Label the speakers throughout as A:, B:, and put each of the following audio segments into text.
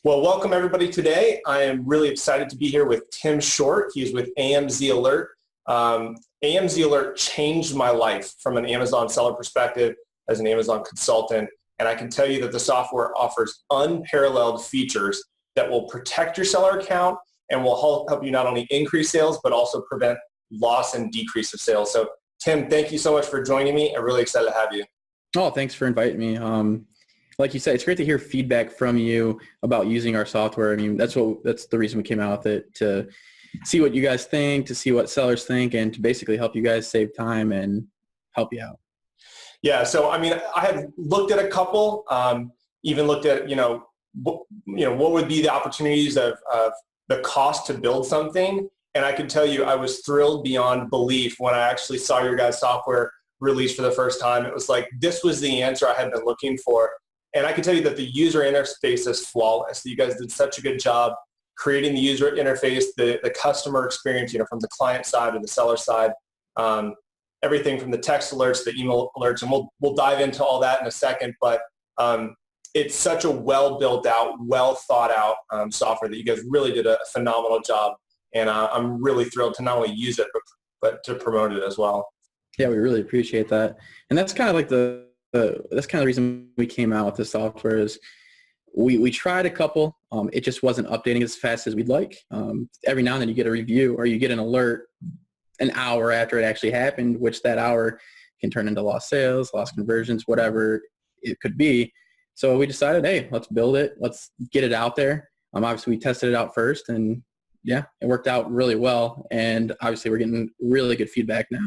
A: Well, welcome everybody today. I am really excited to be here with Tim Short. He's with AMZ Alert. AMZ Alert changed my life from an Amazon seller perspective as an Amazon consultant. And I can tell you that the software offers unparalleled features that will protect your seller account and will help you not only increase sales, but also prevent loss and decrease of sales. So Tim, thank you so much for joining me. I'm really excited to have you.
B: Oh, thanks for inviting me. Like you said, it's great to hear feedback from you about using our software. I mean, that's the reason we came out with it, to see what you guys think, to see what sellers think, and to basically help you guys save time and help you out.
A: Yeah. So, I mean, I had looked at a couple, even looked at, what would be the opportunities of the cost to build something. And I can tell you, I was thrilled beyond belief when I actually saw your guys' software released for the first time. It was like, this was the answer I had been looking for. And I can tell you that the user interface is flawless. You guys did such a good job creating the user interface, the customer experience, from the client side or the seller side, everything from the text alerts, the email alerts, and we'll dive into all that in a second. But it's such a well built out, well thought out software that you guys really did a phenomenal job. And I'm really thrilled to not only use it, but to promote it as well.
B: Yeah, we really appreciate that. And that's kind of like that's kind of the reason we came out with the software is we tried a couple. It just wasn't updating as fast as we'd like. Every now and then you get a review or you get an alert an hour after it actually happened, which that hour can turn into lost sales, lost conversions, whatever it could be. So we decided, hey, let's build it. Let's get it out there. Obviously, we tested it out first, and yeah, it worked out really well. And obviously, we're getting really good feedback now.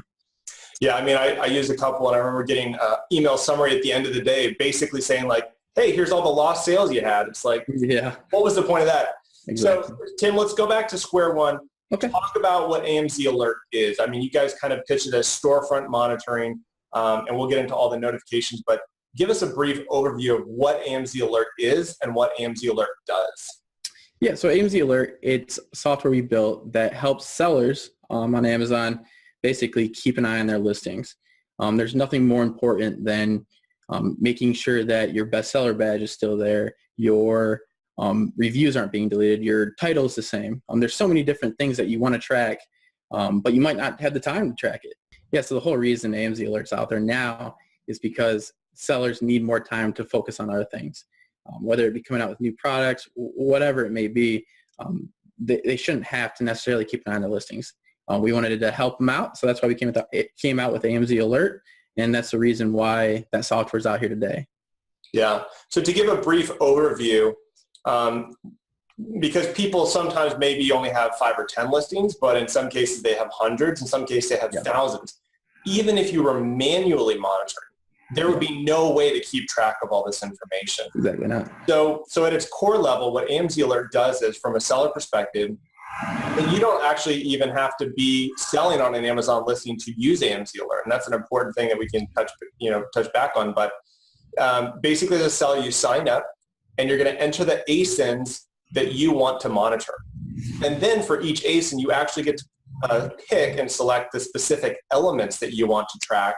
A: Yeah, I mean, I used a couple, and I remember getting an email summary at the end of the day basically saying like, hey, here's all the lost sales you had. It's like, yeah, what was the point of that? Exactly. So, Tim, let's go back to square one. Okay. Talk about what AMZ Alert is. I mean, you guys kind of pitched it as storefront monitoring, and we'll get into all the notifications, but give us a brief overview of what AMZ Alert is and what AMZ Alert does.
B: Yeah, so AMZ Alert, it's software we built that helps sellers on Amazon basically keep an eye on their listings. There's nothing more important than making sure that your bestseller badge is still there, your reviews aren't being deleted, your title is the same. There's so many different things that you want to track, but you might not have the time to track it. Yeah, so the whole reason AMZ Alert's out there now is because sellers need more time to focus on other things, whether it be coming out with new products, whatever it may be. They shouldn't have to necessarily keep an eye on their listings. We wanted to help them out, so that's why we came out with AMZ Alert, and that's the reason why that software is out here today.
A: Yeah. So to give a brief overview, because people sometimes maybe only have 5 or 10 listings, but in some cases they have hundreds, in some cases they have thousands. Even if you were manually monitoring, there would be no way to keep track of all this information.
B: Exactly not.
A: So at its core level, what AMZ Alert does is, from a seller perspective, and you don't actually even have to be selling on an Amazon listing to use AMZ Alert, and that's an important thing that we can touch back on. But basically, as a seller, you sign up, and you're going to enter the ASINs that you want to monitor, and then for each ASIN, you actually get to pick and select the specific elements that you want to track,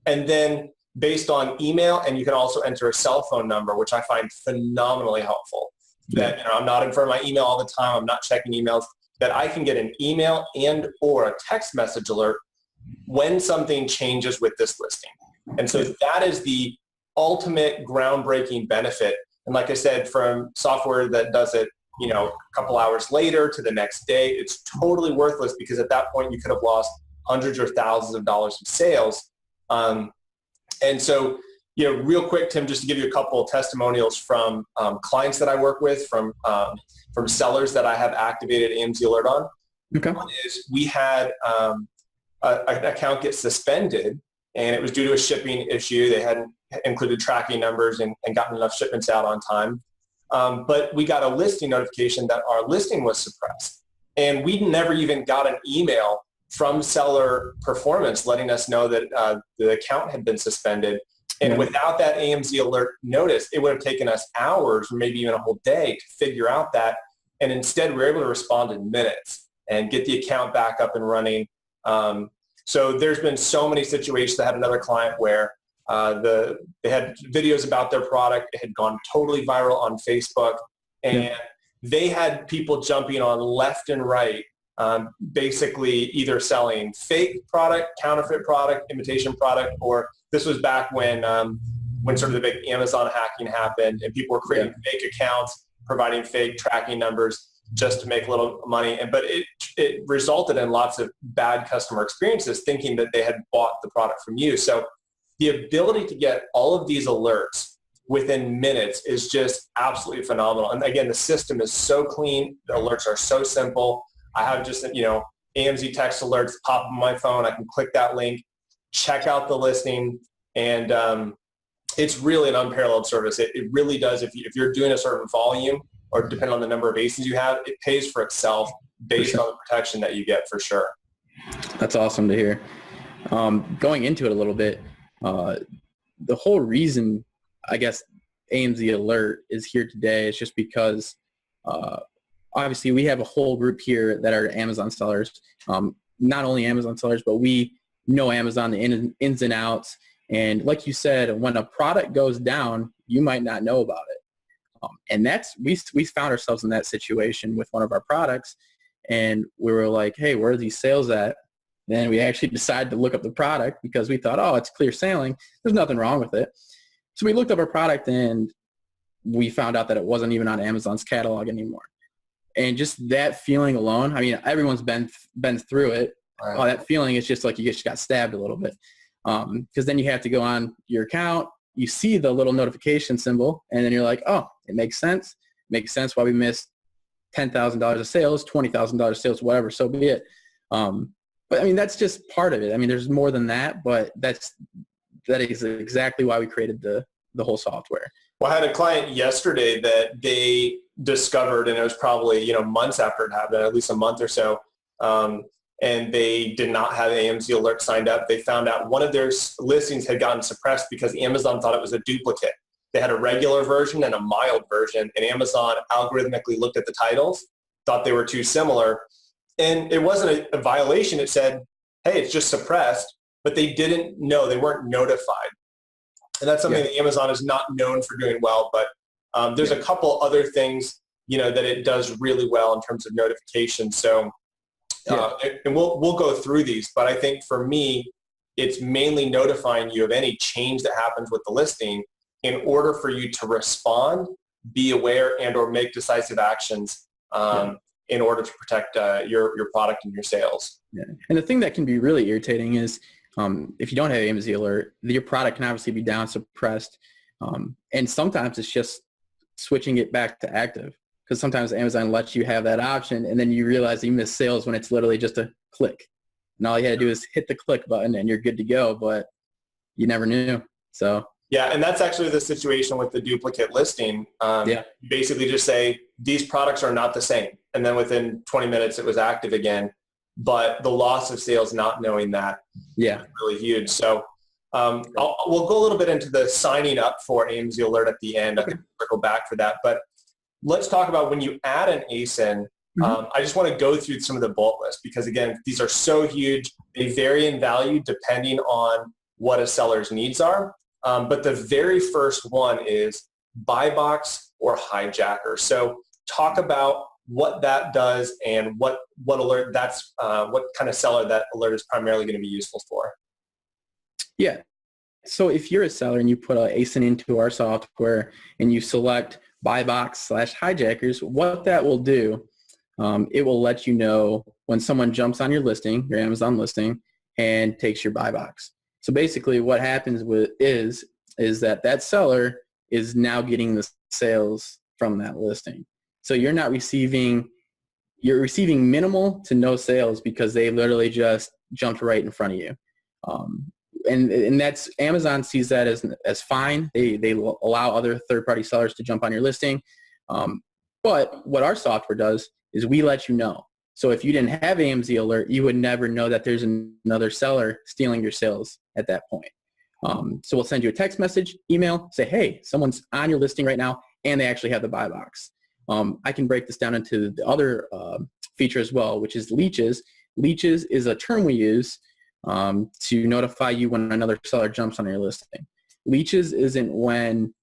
A: and then based on email, and you can also enter a cell phone number, which I find phenomenally helpful. That I'm not in front of my email all the time. I'm not checking emails. That I can get an email and or a text message alert when something changes with this listing. And so that is the ultimate groundbreaking benefit. And like I said, from software that does it, a couple hours later to the next day, it's totally worthless, because at that point you could have lost hundreds or thousands of dollars in sales. And so, real quick, Tim, just to give you a couple of testimonials from clients that I work with, from sellers that I have activated AMZ Alert on. Okay. One is we had an account get suspended, and it was due to a shipping issue. They hadn't included tracking numbers and gotten enough shipments out on time. But we got a listing notification that our listing was suppressed. And we never even got an email from seller performance letting us know that the account had been suspended. And without that AMZ Alert notice, it would have taken us hours or maybe even a whole day to figure out that. And instead, we were able to respond in minutes and get the account back up and running. So there's been so many situations. I had another client where they had videos about their product. It had gone totally viral on Facebook. and they had people jumping on left and right, basically either selling fake product, counterfeit product, imitation product, or this was back when sort of the big Amazon hacking happened and people were creating fake accounts, providing fake tracking numbers just to make a little money. But it resulted in lots of bad customer experiences thinking that they had bought the product from you. So the ability to get all of these alerts within minutes is just absolutely phenomenal. And again, the system is so clean. The alerts are so simple. I have just, AMZ text alerts pop on my phone. I can click that link, check out the listing, and it's really an unparalleled service. It really does. If you're doing a certain volume or depending on the number of ASINs you have, it pays for itself based on the protection that you get for sure.
B: That's awesome to hear. Going into it a little bit, the whole reason, I guess, AMZ Alert is here today is just because obviously we have a whole group here that are Amazon sellers, not only Amazon sellers, but we know Amazon, the ins and outs. And like you said, when a product goes down, you might not know about it. And we found ourselves in that situation with one of our products, and we were like, hey, where are these sales at? Then we actually decided to look up the product because we thought, oh, it's clear sailing. There's nothing wrong with it. So we looked up our product and we found out that it wasn't even on Amazon's catalog anymore. And just that feeling alone, I mean, everyone's been through it.
A: Right.
B: That feeling is just like you just got stabbed a little bit. Because then you have to go on your account, you see the little notification symbol, and then you're like, oh, it makes sense. It makes sense why we missed $10,000 of sales, $20,000 of sales, whatever, so be it. But I mean, that's just part of it. I mean, there's more than that, but that is exactly why we created the whole software.
A: Well, I had a client yesterday that they discovered, and it was probably, months after it happened, at least a month or so, and they did not have AMZ Alert signed up. They found out one of their listings had gotten suppressed because Amazon thought it was a duplicate. They had a regular version and a mild version, and Amazon algorithmically looked at the titles, thought they were too similar, and it wasn't a violation. It said, hey, it's just suppressed, but they didn't know. They weren't notified. And that's something that Amazon is not known for doing well, but there's a couple other things, that it does really well in terms of notifications. So, and we'll go through these, but I think for me, it's mainly notifying you of any change that happens with the listing in order for you to respond, be aware, and or make decisive actions in order to protect your product and your sales.
B: Yeah. And the thing that can be really irritating is if you don't have AMZ Alert, your product can obviously be down, suppressed, and sometimes it's just switching it back to active, because sometimes Amazon lets you have that option, and then you realize you miss sales when it's literally just a click. And all you had to do is hit the click button and you're good to go, but you never knew. So
A: yeah, and that's actually the situation with the duplicate listing. Basically just say, these products are not the same. And then within 20 minutes, it was active again. But the loss of sales not knowing that is really huge. So we'll go a little bit into the signing up for AMZ Alert at the end. I can circle back for that. But let's talk about when you add an ASIN. I just want to go through some of the bullet lists because, again, these are so huge. They vary in value depending on what a seller's needs are. But the very first one is buy box or hijacker. So talk about what that does and what alert that's what kind of seller that alert is primarily going to be useful for.
B: Yeah. So if you're a seller and you put an ASIN into our software and you select buy box /hijackers, what that will do, it will let you know when someone jumps on your listing, your Amazon listing, and takes your buy box. So basically what happens is that seller is now getting the sales from that listing. So you're receiving minimal to no sales because they literally just jumped right in front of you. And that's, Amazon sees that as fine. They will allow other third-party sellers to jump on your listing. But what our software does is we let you know. So if you didn't have AMZ Alert, you would never know that there's another seller stealing your sales at that point. So we'll send you a text message, email, say, hey, someone's on your listing right now, and they actually have the buy box. I can break this down into the other feature as well, which is leeches. Leeches is a term we use to notify you when another seller jumps on your listing. Leeches isn't when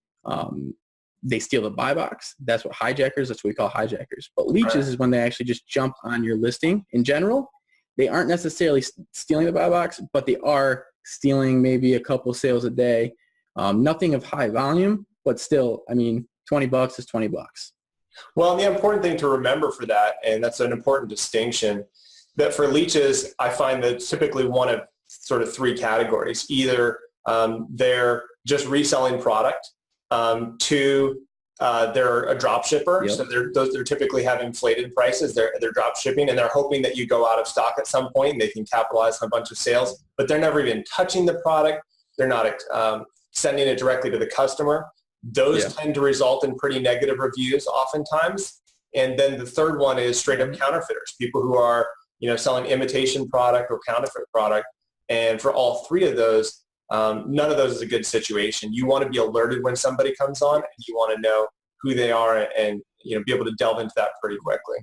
B: they steal the buy box. That's what hijackers, that's what we call hijackers. But leeches is when they actually just jump on your listing. In general, they aren't necessarily stealing the buy box, but they are stealing maybe a couple sales a day. Nothing of high volume, but still, I mean, $20 is $20.
A: Well, the important thing to remember for that, and that's an important distinction, that for leeches, I find that typically one of sort of three categories. Either they're just reselling product, two, they're a drop shipper, so they're typically have inflated prices. They're drop shipping, and they're hoping that you go out of stock at some point and they can capitalize on a bunch of sales, but they're never even touching the product. They're not sending it directly to the customer. Those tend to result in pretty negative reviews oftentimes. And then the third one is straight up counterfeiters, people who are, selling imitation product or counterfeit product. And for all three of those, none of those is a good situation. You want to be alerted when somebody comes on, and you want to know who they are and be able to delve into that pretty quickly.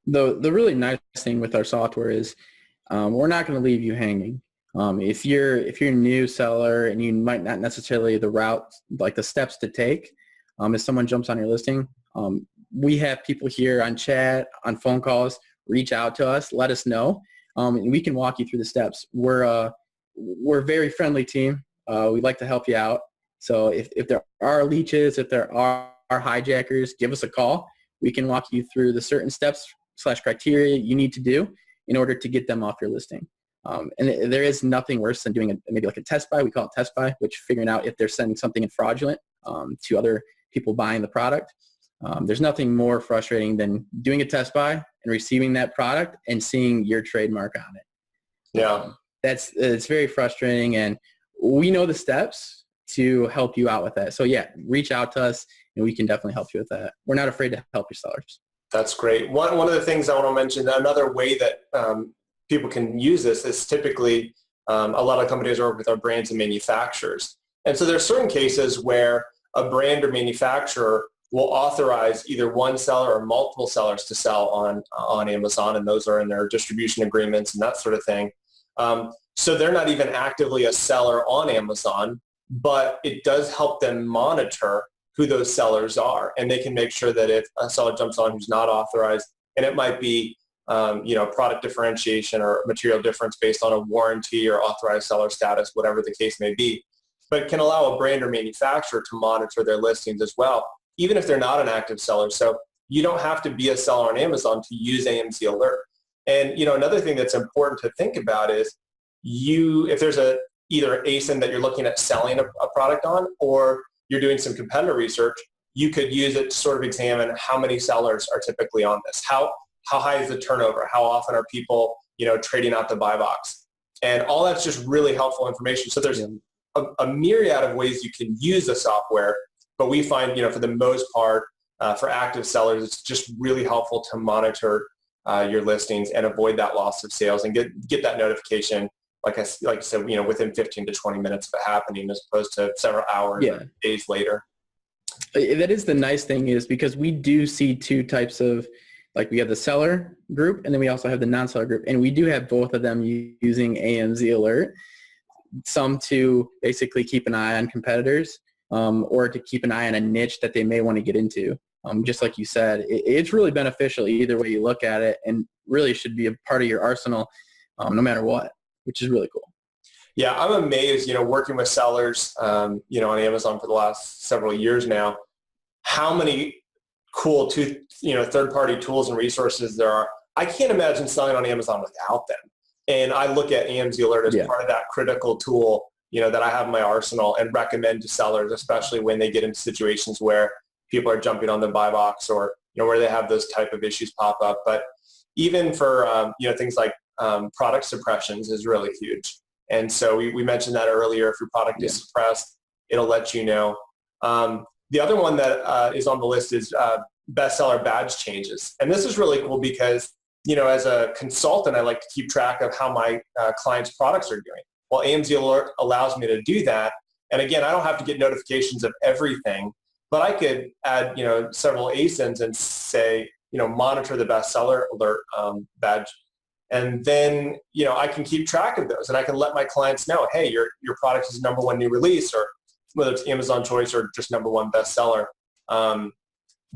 B: The really nice thing with our software is we're not going to leave you hanging. If you're a new seller and you might not necessarily the route, like the steps to take, if someone jumps on your listing, we have people here on chat, on phone calls, reach out to us, let us know, and we can walk you through the steps. We're a very friendly team. We'd like to help you out. So if there are leeches, if there are hijackers, give us a call. We can walk you through the certain steps / criteria you need to do in order to get them off your listing. And there is nothing worse than doing maybe like a test buy. We call it test buy, which figuring out if they're sending something in fraudulent to other people buying the product. There's nothing more frustrating than doing a test buy and receiving that product and seeing your trademark on it.
A: Yeah.
B: It's very frustrating, and we know the steps to help you out with that. So yeah, reach out to us and we can definitely help you with that. We're not afraid to help your sellers.
A: That's great. One of the things I want to mention, another way that people can use this is typically a lot of companies work with our brands and manufacturers. And so there are certain cases where a brand or manufacturer will authorize either one seller or multiple sellers to sell on Amazon, and those are in their distribution agreements and that sort of thing. So they're not even actively a seller on Amazon, but it does help them monitor who those sellers are. And they can make sure that if a seller jumps on who's not authorized, and it might be product differentiation or material difference based on a warranty or authorized seller status, whatever the case may be, but can allow a brand or manufacturer to monitor their listings as well, even if they're not an active seller. So you don't have to be a seller on Amazon to use AMZ Alert. And, another thing that's important to think about is if there's either ASIN that you're looking at selling a product on, or you're doing some competitor research, you could use it to sort of examine how many sellers are typically on this. How high is the turnover? How often are people, trading out the buy box? And all that's just really helpful information. So there's a myriad of ways you can use the software, but we find, for the most part, for active sellers, it's just really helpful to monitor your listings and avoid that loss of sales and get that notification, like I said, within 15 to 20 minutes of it happening, as opposed to several hours or days later.
B: That is the nice thing, is because we do see two types of, like, we have the seller group and then we also have the non-seller group, and we do have both of them using AMZ Alert, some to basically keep an eye on competitors or to keep an eye on a niche that they may want to get into. Just like you said, it's really beneficial either way you look at it, and really should be a part of your arsenal no matter what, which is really cool.
A: Yeah, I'm amazed, working with sellers, on Amazon for the last several years now, how many cool third-party tools and resources there are. I can't imagine selling on Amazon without them. And I look at AMZ Alert as part of that critical tool, that I have in my arsenal and recommend to sellers, especially when they get into situations where people are jumping on the buy box or, where they have those type of issues pop up. But even for, things like product suppressions is really huge. And so we mentioned that earlier. If your product is suppressed, it'll let you know. The other one that is on the list is bestseller badge changes. And this is really cool because, as a consultant, I like to keep track of how my clients' products are doing. Well, AMZ Alert allows me to do that. And again, I don't have to get notifications of everything, but I could add, several ASINs and say, monitor the bestseller alert badge. And then, I can keep track of those, and I can let my clients know, hey, your product is #1 new release, or whether it's Amazon Choice or just #1 bestseller,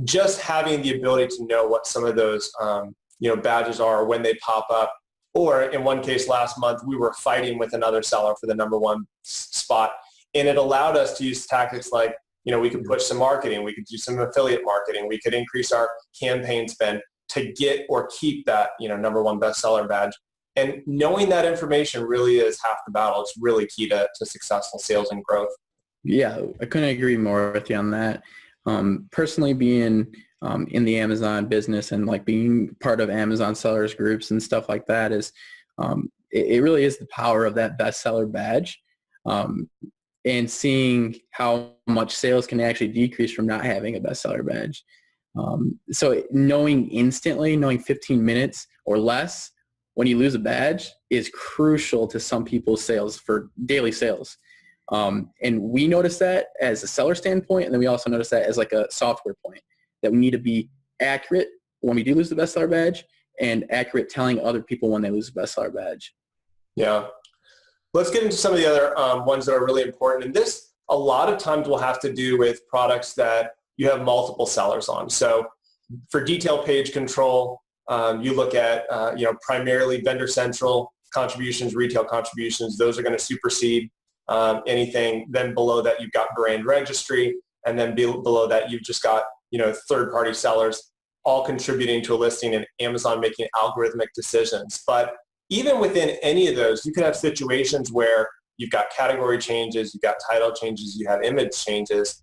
A: just having the ability to know what some of those badges are when they pop up. Or in one case last month, we were fighting with another seller for the #1 spot, and it allowed us to use tactics like, we could push some marketing, we could do some affiliate marketing, we could increase our campaign spend to get or keep that #1 bestseller badge. And knowing that information really is half the battle. It's really key to successful sales and growth.
B: Yeah, I couldn't agree more with you on that. Personally, being in the Amazon business and like being part of Amazon sellers groups and stuff like that is, it really is the power of that bestseller badge, and seeing how much sales can actually decrease from not having a bestseller badge. So knowing 15 minutes or less when you lose a badge is crucial to some people's sales for daily sales. And we notice that as a seller standpoint, and then we also notice that as like a software point, that we need to be accurate when we do lose the bestseller badge and accurate telling other people when they lose the bestseller badge.
A: Yeah. Let's get into some of the other ones that are really important. And this, a lot of times, will have to do with products that you have multiple sellers on. So for detail page control, you look at, primarily vendor central contributions, retail contributions. Those are going to supersede anything. Then below that, you've got brand registry. And then below that, you've just got, third-party sellers all contributing to a listing and Amazon making algorithmic decisions. But even within any of those, you could have situations where you've got category changes, you've got title changes, you have image changes.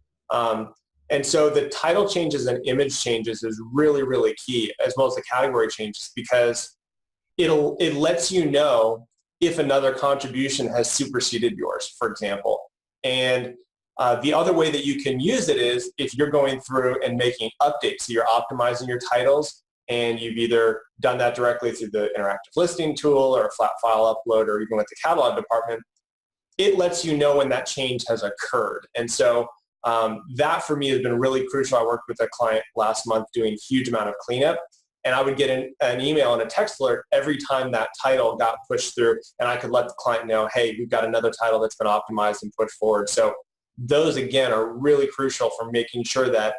A: And so the title changes and image changes is really, really key, as well as the category changes, because it lets you know if another contribution has superseded yours, for example. And the other way that you can use it is if you're going through and making updates. So you're optimizing your titles, and you've either done that directly through the interactive listing tool or a flat file upload or even with the catalog department. It lets you know when that change has occurred. And so that for me has been really crucial. I worked with a client last month doing a huge amount of cleanup, and I would get an email and a text alert every time that title got pushed through, and I could let the client know, hey, we've got another title that's been optimized and pushed forward. So those, again, are really crucial for making sure that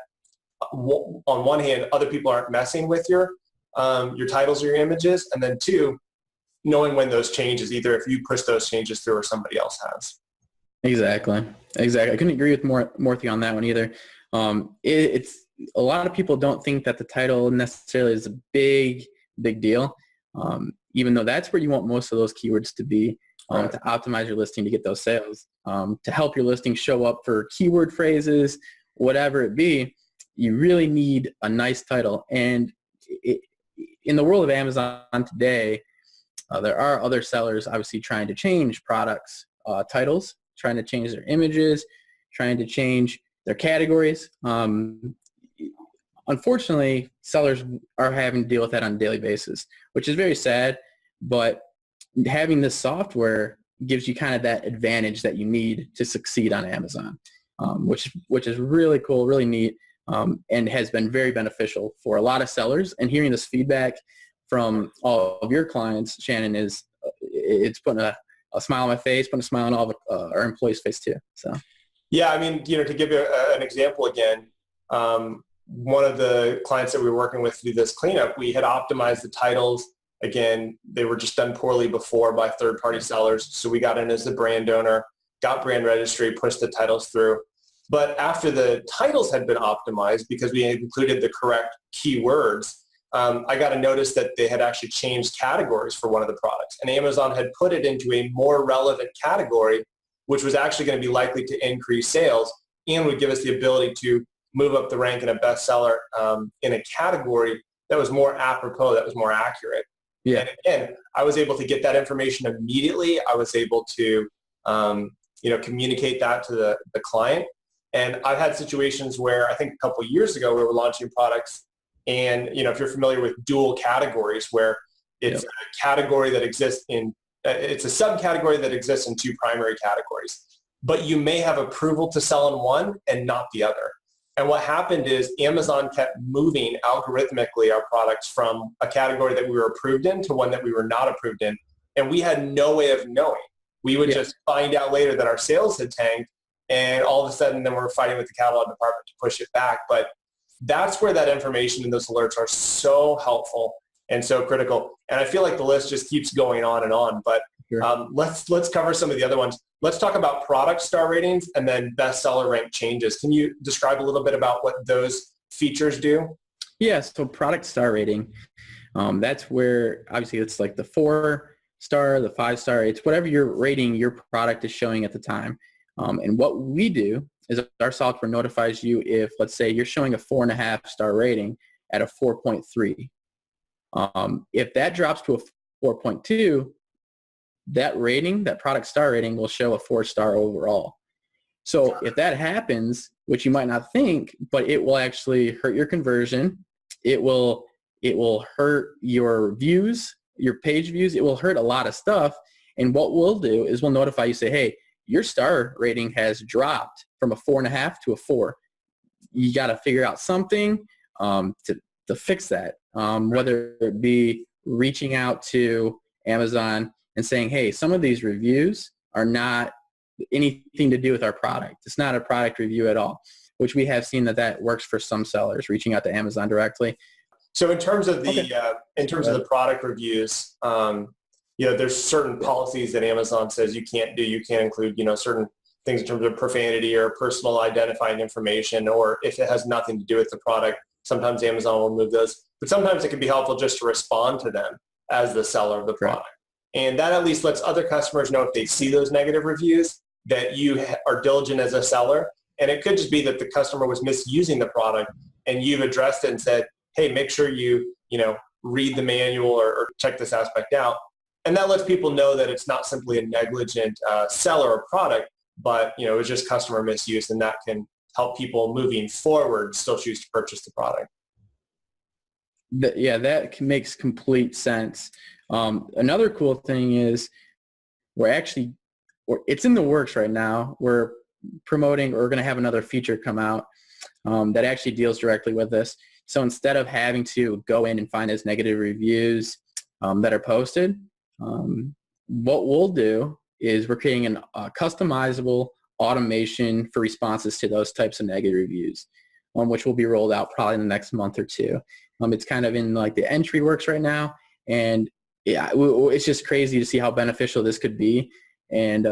A: on one hand, other people aren't messing with your titles or your images, and then two, knowing when those changes, either if you push those changes through or somebody else has.
B: Exactly. I couldn't agree with Morthy on that one either. It's a lot of people don't think that the title necessarily is a big deal, even though that's where you want most of those keywords to be,
A: Right.
B: to optimize your listing to get those sales, to help your listing show up for keyword phrases, whatever it be. You really need a nice title. And in the world of Amazon today, there are other sellers obviously trying to change products, titles, trying to change their images, trying to change their categories. Unfortunately, sellers are having to deal with that on a daily basis, which is very sad, but having this software gives you kind of that advantage that you need to succeed on Amazon, which is really cool, really neat, and has been very beneficial for a lot of sellers. And hearing this feedback from all of your clients, Shannon, it's putting a smile on my face, putting a smile on all of our employees' face too. So,
A: yeah, I mean, to give you an example again, one of the clients that we were working with through this cleanup, we had optimized the titles. Again, they were just done poorly before by third-party sellers. So we got in as the brand owner, got brand registry, pushed the titles through. But after the titles had been optimized, because we had included the correct keywords, I got a notice that they had actually changed categories for one of the products. And Amazon had put it into a more relevant category, which was actually going to be likely to increase sales and would give us the ability to move up the rank in a bestseller in a category that was more apropos, that was more accurate.
B: yeah.
A: And again, I was able to get that information immediately. I was able to, communicate that to the client. And I've had situations where I think a couple of years ago we were launching products, and if you're familiar with dual categories, where it's a category that exists it's a subcategory that exists in two primary categories, but you may have approval to sell in one and not the other. And what happened is Amazon kept moving algorithmically our products from a category that we were approved in to one that we were not approved in. And we had no way of knowing. We would just find out later that our sales had tanked, and all of a sudden then we're fighting with the catalog department to push it back. But that's where that information and those alerts are so helpful and so critical. And I feel like the list just keeps going on and on, but
B: Sure.
A: let's cover some of the other ones. Let's talk about product star ratings and then bestseller rank changes. Can you describe a little bit about what those features do?
B: Yeah, so product star rating, that's where obviously it's like the 4-star, the 5-star, it's whatever you're rating your product is showing at the time. And what we do is our software notifies you if, let's say, you're showing a 4.5-star rating at a 4.3. If that drops to a 4.2, that rating, that product star rating, will show a 4-star overall. So if that happens, which you might not think, but it will actually hurt your conversion. It will hurt your views, your page views. It will hurt a lot of stuff. And what we'll do is we'll notify you, say, hey, your star rating has dropped from a 4.5 to a 4. You got to figure out something to fix that, whether it be reaching out to Amazon and saying, hey, some of these reviews are not anything to do with our product. It's not a product review at all, which we have seen that works for some sellers, reaching out to Amazon directly.
A: So in terms of the product reviews, there's certain policies that Amazon says you can't do. You can't include, certain things in terms of profanity or personal identifying information, or if it has nothing to do with the product, sometimes Amazon will remove those. But sometimes it can be helpful just to respond to them as the seller of the product. And that at least lets other customers know if they see those negative reviews that you are diligent as a seller. And it could just be that the customer was misusing the product and you've addressed it and said, hey, make sure you read the manual or check this aspect out. And that lets people know that it's not simply a negligent seller of product, but it was just customer misuse, and that can help people moving forward still choose to purchase the product.
B: That makes complete sense. Another cool thing is it's in the works right now. We're promoting, or we're going to have another feature come out that actually deals directly with this. So instead of having to go in and find those negative reviews that are posted, what we'll do is we're creating a customizable automation for responses to those types of negative reviews, which will be rolled out probably in the next month or two. It's kind of in like the entry works right now, and it's just crazy to see how beneficial this could be. And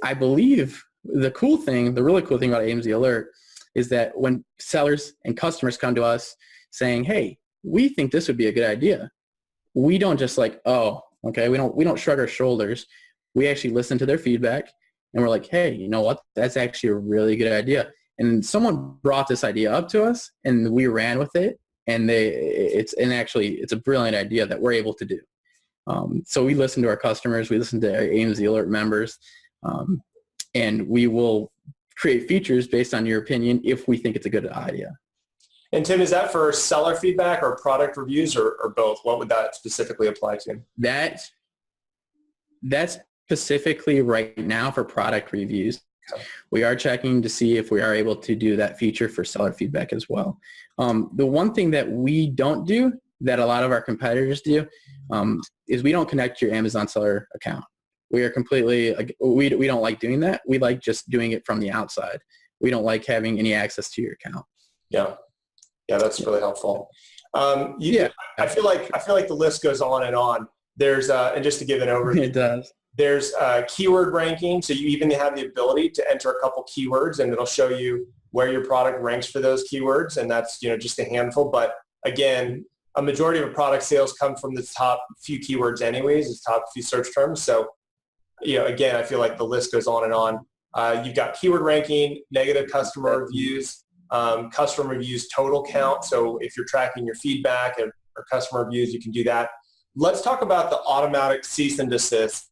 B: I believe the really cool thing about AMZ Alert is that when sellers and customers come to us saying, hey, we think this would be a good idea, we don't just like, oh, okay, we don't shrug our shoulders. We actually listen to their feedback, and we're like, hey, you know what? That's actually a really good idea. And someone brought this idea up to us, and we ran with it, and it's a brilliant idea that we're able to do. So we listen to our customers, we listen to our AMZ Alert members, and we will create features based on your opinion if we think it's a good idea.
A: And Tim, is that for seller feedback or product reviews or both? What would that specifically apply to?
B: That's specifically right now for product reviews. Okay. We are checking to see if we are able to do that feature for seller feedback as well. The one thing that we don't do that a lot of our competitors do is we don't connect your Amazon seller account. We are completely, we don't like doing that. We like just doing it from the outside. We don't like having any access to your account.
A: Yeah, that's really helpful. I feel like the list goes on and on. There's and just to give an overview,
B: it does.
A: There's keyword ranking, so you even have the ability to enter a couple keywords, and it'll show you where your product ranks for those keywords, and that's just a handful. But again, a majority of product sales come from the top few keywords, anyways, the top few search terms. So again, I feel like the list goes on and on. You've got keyword ranking, negative customer reviews. Customer reviews total count. So if you're tracking your feedback or customer reviews, you can do that. Let's talk about the automatic cease and desist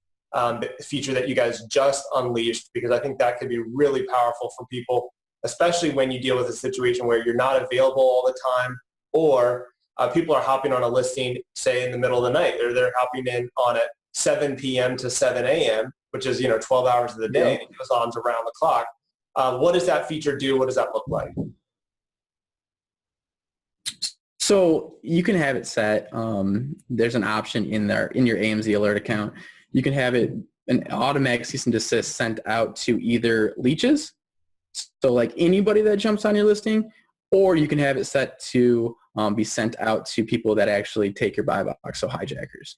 A: feature that you guys just unleashed, because I think that could be really powerful for people, especially when you deal with a situation where you're not available all the time, or people are hopping on a listing, say in the middle of the night, or they're hopping in on at 7 p.m. to 7 a.m., which is 12 hours of the day, and it goes on to around the clock. What does that feature do? What does that look like?
B: So you can have it set. There's an option in there in your AMZ Alert account. You can have it an automatic cease and desist sent out to either leeches, so like anybody that jumps on your listing, or you can have it set to be sent out to people that actually take your buy box, so hijackers.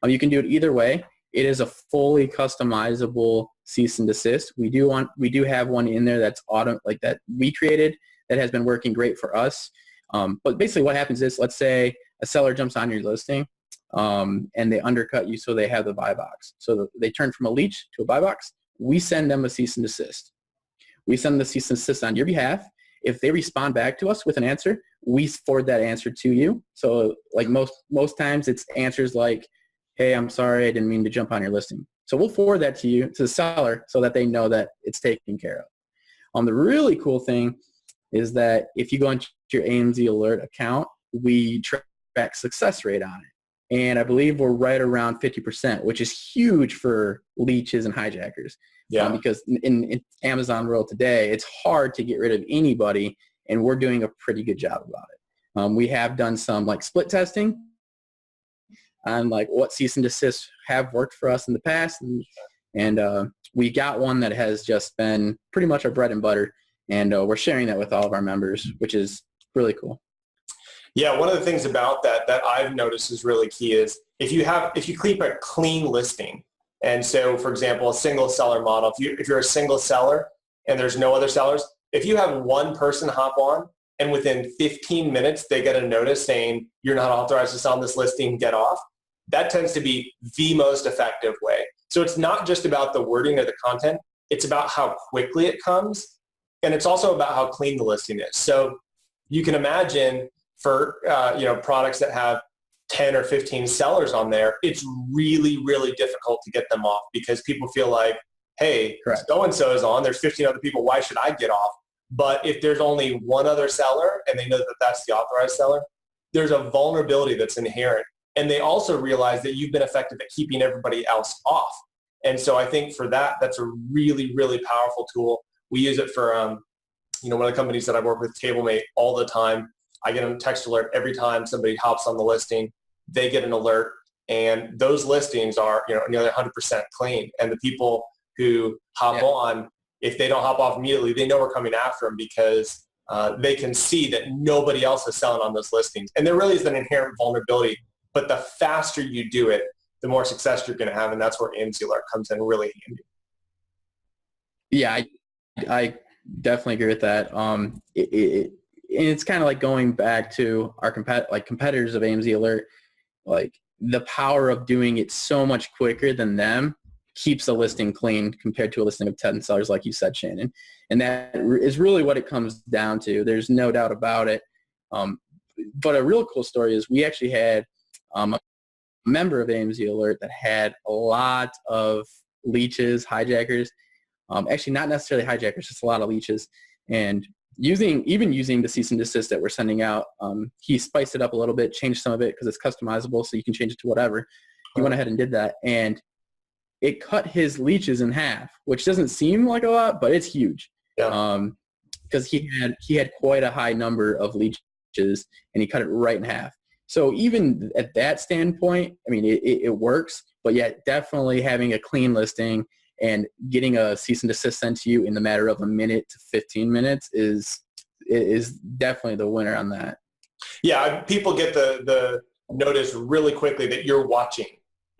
B: You can do it either way. It is a fully customizable cease and desist. We do have one in there that's like that we created that has been working great for us. But basically what happens is, let's say a seller jumps on your listing and they undercut you, so they have the buy box. So they turn from a leech to a buy box. We send them a cease and desist. We send the cease and desist on your behalf. If they respond back to us with an answer, we forward that answer to you. So like most times it's answers like, hey, I'm sorry, I didn't mean to jump on your listing. So we'll forward that to you, to the seller, so that they know that it's taken care of. The really cool thing is that if you go into your AMZ Alert account, we track success rate on it. And I believe we're right around 50%, which is huge for leeches and hijackers.
A: Yeah.
B: Because in Amazon world today, it's hard to get rid of anybody, and we're doing a pretty good job about it. We have done some like split testing on like what cease and desist have worked for us in the past, and we got one that has just been pretty much our bread and butter, and we're sharing that with all of our members, which is really cool.
A: Yeah, one of the things about that I've noticed is really key is if you keep a clean listing, and so for example, a single seller model, if you're a single seller and there's no other sellers, if you have one person hop on and within 15 minutes they get a notice saying you're not authorized to sell on this listing, get off, that tends to be the most effective way. So it's not just about the wording or the content, it's about how quickly it comes, and it's also about how clean the listing is. So you can imagine for products that have 10 or 15 sellers on there, it's really, really difficult to get them off because people feel like, hey, so-and-so is on, there's 15 other people, why should I get off? But if there's only one other seller and they know that that's the authorized seller, there's a vulnerability that's inherent. And they also realize that you've been effective at keeping everybody else off. And so I think for that, that's a really, really powerful tool. We use it for, one of the companies that I work with, TableMate, all the time. I get a text alert every time somebody hops on the listing. They get an alert, and those listings are nearly 100% clean. And the people who hop on, if they don't hop off immediately, they know we're coming after them because they can see that nobody else is selling on those listings. And there really is an inherent vulnerability. But the faster you do it, the more success you're going to have, and that's where AMZ Alert comes in really handy.
B: Yeah, I definitely agree with that. It's kind of like going back to our competitors of AMZ Alert. Like the power of doing it so much quicker than them keeps a listing clean compared to a listing of 10 sellers, like you said, Shannon. And that is really what it comes down to. There's no doubt about it. But a real cool story is we actually had a member of AMZ Alert that had a lot of leeches, hijackers, actually not necessarily hijackers, just a lot of leeches. And using the cease and desist that we're sending out, he spiced it up a little bit, changed some of it because it's customizable, so you can change it to whatever. He went ahead and did that, and it cut his leeches in half, which doesn't seem like a lot, but it's huge.
A: Yeah.
B: Because he had quite a high number of leeches, and he cut it right in half. So even at that standpoint, I mean, it works, but yet definitely having a clean listing and getting a cease and desist sent to you in the matter of a minute to 15 minutes is definitely the winner on that.
A: Yeah, people get the notice really quickly that you're watching,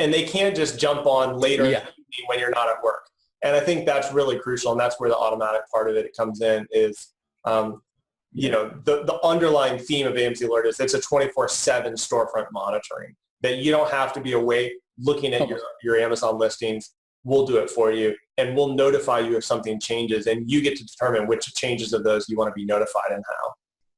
A: and they can't just jump on later in the evening when you're not at work. And I think that's really crucial, and that's where the automatic part of it comes in is, the underlying theme of AMZ Alert is it's a 24/7 storefront monitoring, that you don't have to be awake looking at your Amazon listings. We'll do it for you, and we'll notify you if something changes, and you get to determine which changes of those you want to be notified and how.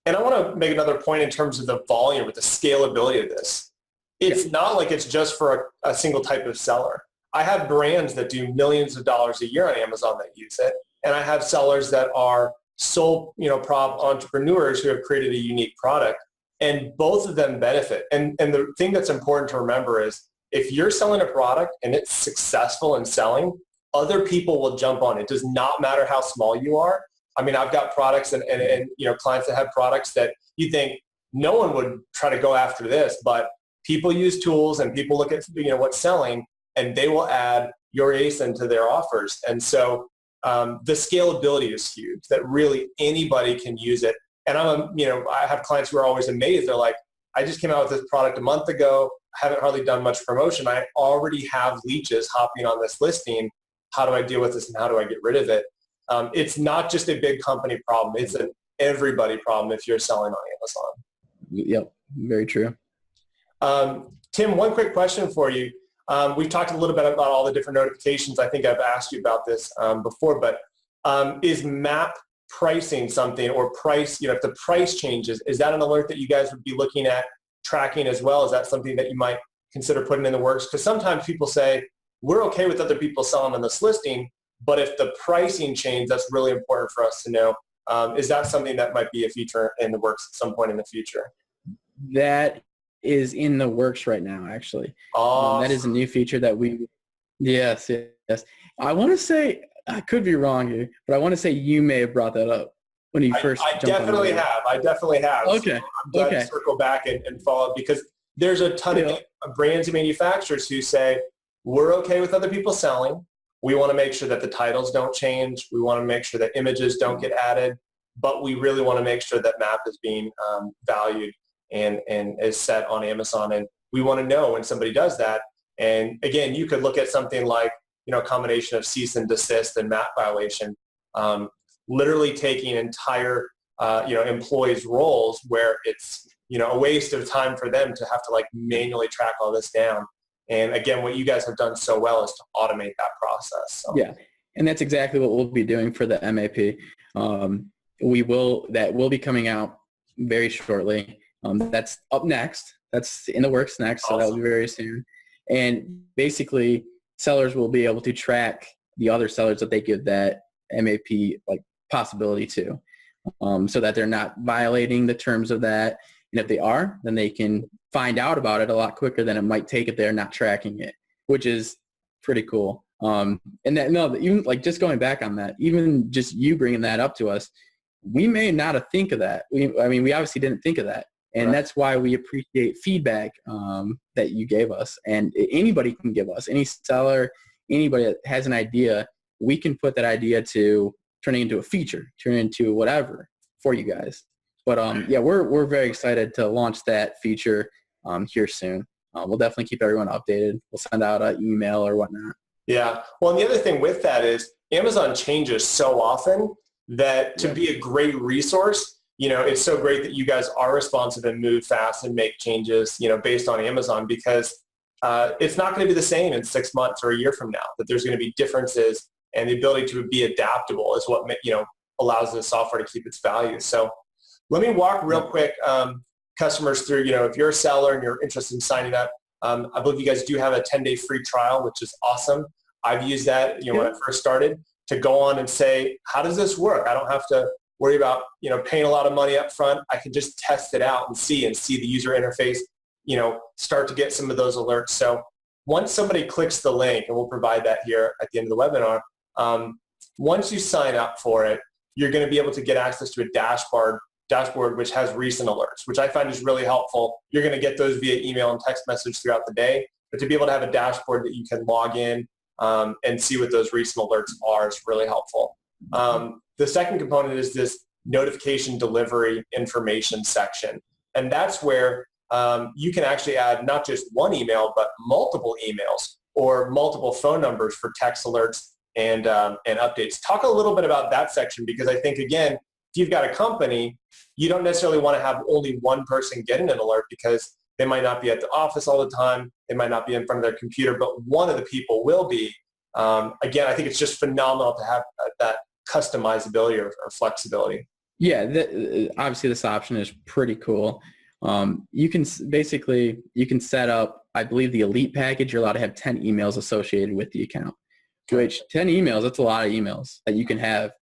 A: And I want to make another point in terms of the volume or the scalability of this. It's not like it's just for a single type of seller. I have brands that do millions of dollars a year on Amazon that use it, and I have sellers that are sole prop entrepreneurs who have created a unique product, and both of them benefit. And the thing that's important to remember is if you're selling a product and it's successful in selling, other people will jump on it. It does not matter how small you are. I mean, I've got products and clients that have products that you think no one would try to go after this, but people use tools and people look at what's selling, and they will add your ASIN to their offers. And so the scalability is huge, that really anybody can use it. And I have clients who are always amazed. They're like, I just came out with this product a month ago. I haven't hardly done much promotion. I already have leeches hopping on this listing. How do I deal with this and how do I get rid of it? It's not just a big company problem. It's an everybody problem if you're selling on Amazon.
B: Yep, very true.
A: Tim, one quick question for you. We've talked a little bit about all the different notifications. I think I've asked you about this before, but is map pricing something, or price, if the price changes, is that an alert that you guys would be looking at tracking as well? Is that something that you might consider putting in the works? Because sometimes people say, we're okay with other people selling on this listing, but if the pricing change, that's really important for us to know. Is that something that might be a feature in the works at some point in the future?
B: That is in the works right now, actually.
A: Awesome.
B: That is a new feature that yes. I want to say, I could be wrong here, but I want to say you may have brought that up when you first
A: I definitely have.
B: Okay.
A: So I'm glad to circle back and follow up, because there's a ton of brands and manufacturers who say, we're okay with other people selling. We want to make sure that the titles don't change. We want to make sure that images don't get added, but we really want to make sure that map is being valued and is set on Amazon. And we want to know when somebody does that. And again, you could look at something like, a combination of cease and desist and map violation, literally taking entire, employees' roles where it's, a waste of time for them to have to manually track all this down. And again, what you guys have done so well is to automate that process. So.
B: Yeah, and that's exactly what we'll be doing for the MAP. That will be coming out very shortly. That's up next. That's in the works next, so that'll be very soon. And basically, sellers will be able to track the other sellers that they give that MAP possibility to, so that they're not violating the terms of that. And if they are, then they can find out about it a lot quicker than it might take if they're not tracking it, which is pretty cool. And even just going back on that, even just you bringing that up to us, we may not have think of that. We obviously didn't think of that. And
A: right.
B: That's why we appreciate feedback that you gave us. And anybody can give us, any seller, anybody that has an idea, we can put that idea to turn it into a feature, turn it into whatever for you guys. But we're very excited to launch that feature here soon. We'll definitely keep everyone updated. We'll send out an email or whatnot.
A: Yeah. Well, and the other thing with that is Amazon changes so often that to be a great resource, it's so great that you guys are responsive and move fast and make changes, based on Amazon, because it's not going to be the same in 6 months or a year from now, that there's going to be differences, and the ability to be adaptable is what, allows the software to keep its value. So let me walk real quick customers through, if you're a seller and you're interested in signing up, I believe you guys do have a 10-day free trial, which is awesome. I've used that, when I first started, to go on and say, how does this work? I don't have to worry about, paying a lot of money up front. I can just test it out and see the user interface, start to get some of those alerts. So once somebody clicks the link, and we'll provide that here at the end of the webinar, once you sign up for it, you're going to be able to get access to a dashboard which has recent alerts, which I find is really helpful. You're going to get those via email and text message throughout the day, but to be able to have a dashboard that you can log in and see what those recent alerts are is really helpful. The second component is this notification delivery information section. And that's where you can actually add not just one email, but multiple emails or multiple phone numbers for text alerts and updates. Talk a little bit about that section, because I think, again, if you've got a company, you don't necessarily want to have only one person getting an alert, because they might not be at the office all the time. They might not be in front of their computer, but one of the people will be. Again, I think it's just phenomenal to have that customizability or flexibility.
B: Yeah, obviously this option is pretty cool. You can set up, I believe, the elite package. You're allowed to have 10 emails associated with the account. Which 10 emails, that's a lot of emails that you can have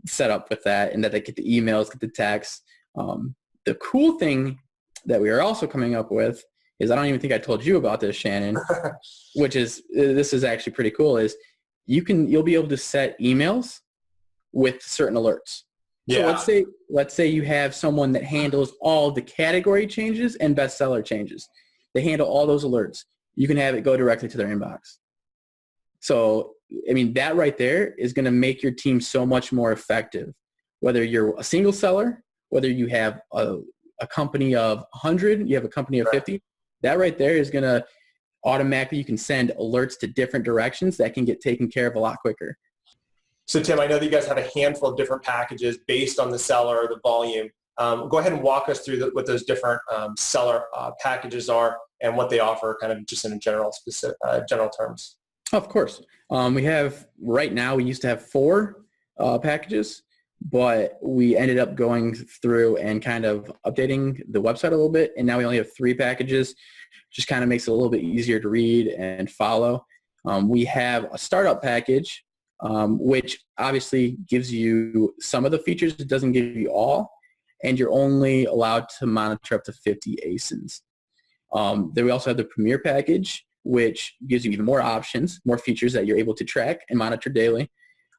B: set up with that, and that they get the emails, get the text. The cool thing that we are also coming up with is, I don't even think I told you about this, Shannon, this is actually pretty cool, is you'll be able to set emails with certain alerts.
A: Yeah.
B: So let's say you have someone that handles all the category changes and bestseller changes. They handle all those alerts. You can have it go directly to their inbox. So, I mean, that right there is going to make your team so much more effective. Whether you're a single seller, whether you have a company of 100, you have a company of 50, that right there is going to automatically, you can send alerts to different directions that can get taken care of a lot quicker.
A: So Tim, I know that you guys have a handful of different packages based on the seller or the volume. Go ahead and walk us through what those different seller packages are and what they offer, kind of just in general terms.
B: Of course. We have, right now, we used to have 4 packages, but we ended up going through and kind of updating the website a little bit, and now we only have 3 packages. Just kind of makes it a little bit easier to read and follow. We have a startup package, which obviously gives you some of the features. It doesn't give you all, and you're only allowed to monitor up to 50 ASINs. Then we also have the Premier package, which gives you even more options, more features that you're able to track and monitor daily.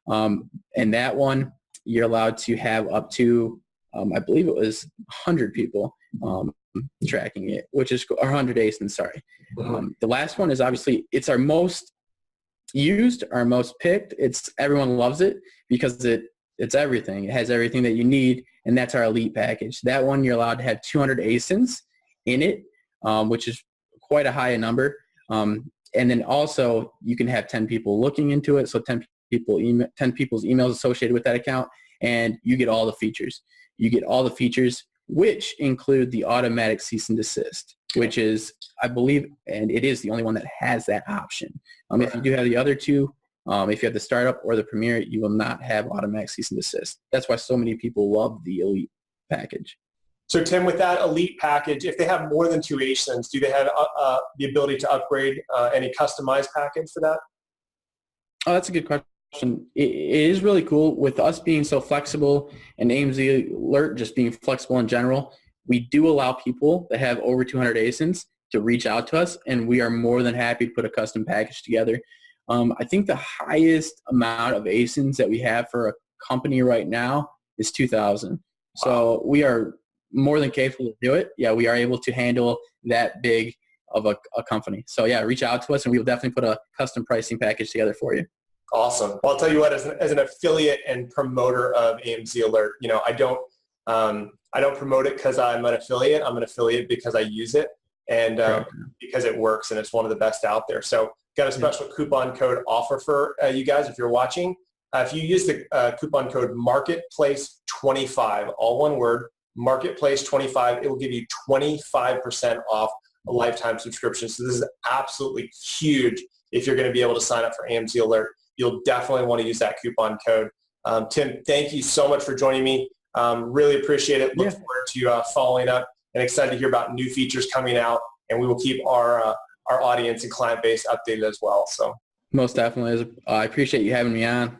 B: And that one, you're allowed to have up to, I believe it was 100 people tracking it, which is, or 100 ASINs, sorry. The last one is obviously, it's our most used, our most picked. Everyone loves it because it's everything. It has everything that you need, and that's our Elite package. That one, you're allowed to have 200 ASINs in it, which is quite a high number. And then also, you can have 10 people looking into it, so 10 people's emails associated with that account, and you get all the features. You get all the features, which include the automatic cease and desist, which is, I believe, and it is the only one that has that option. If you do have the other 2, if you have the startup or the Premier, you will not have automatic cease and desist. That's why so many people love the Elite package.
A: So Tim, with that Elite package, if they have more than 2 ASINs, do they have the ability to upgrade any customized package for that?
B: Oh, that's a good question. It is really cool with us being so flexible, and AMZ Alert just being flexible in general. We do allow people that have over 200 ASINs to reach out to us, and we are more than happy to put a custom package together. I think the highest amount of ASINs that we have for a company right now is 2,000. So we are more than capable to do it. Yeah, we are able to handle that big of a company. So yeah, reach out to us, and we will definitely put a custom pricing package together for you.
A: Awesome. Well, I'll tell you what, as an affiliate and promoter of AMZ Alert, I don't promote it because I'm an affiliate. I'm an affiliate because I use it and because it works, and it's one of the best out there. So got a special coupon code offer for you guys if you're watching. If you use the coupon code Marketplace25, all one word, Marketplace25, it will give you 25% off a lifetime subscription. So this is absolutely huge if you're going to be able to sign up for AMZ Alert. You'll definitely want to use that coupon code. Tim, thank you so much for joining me. Really appreciate it. Look forward to following up, and excited to hear about new features coming out, and we will keep our audience and client base updated as well. So
B: most definitely. I appreciate you having me on.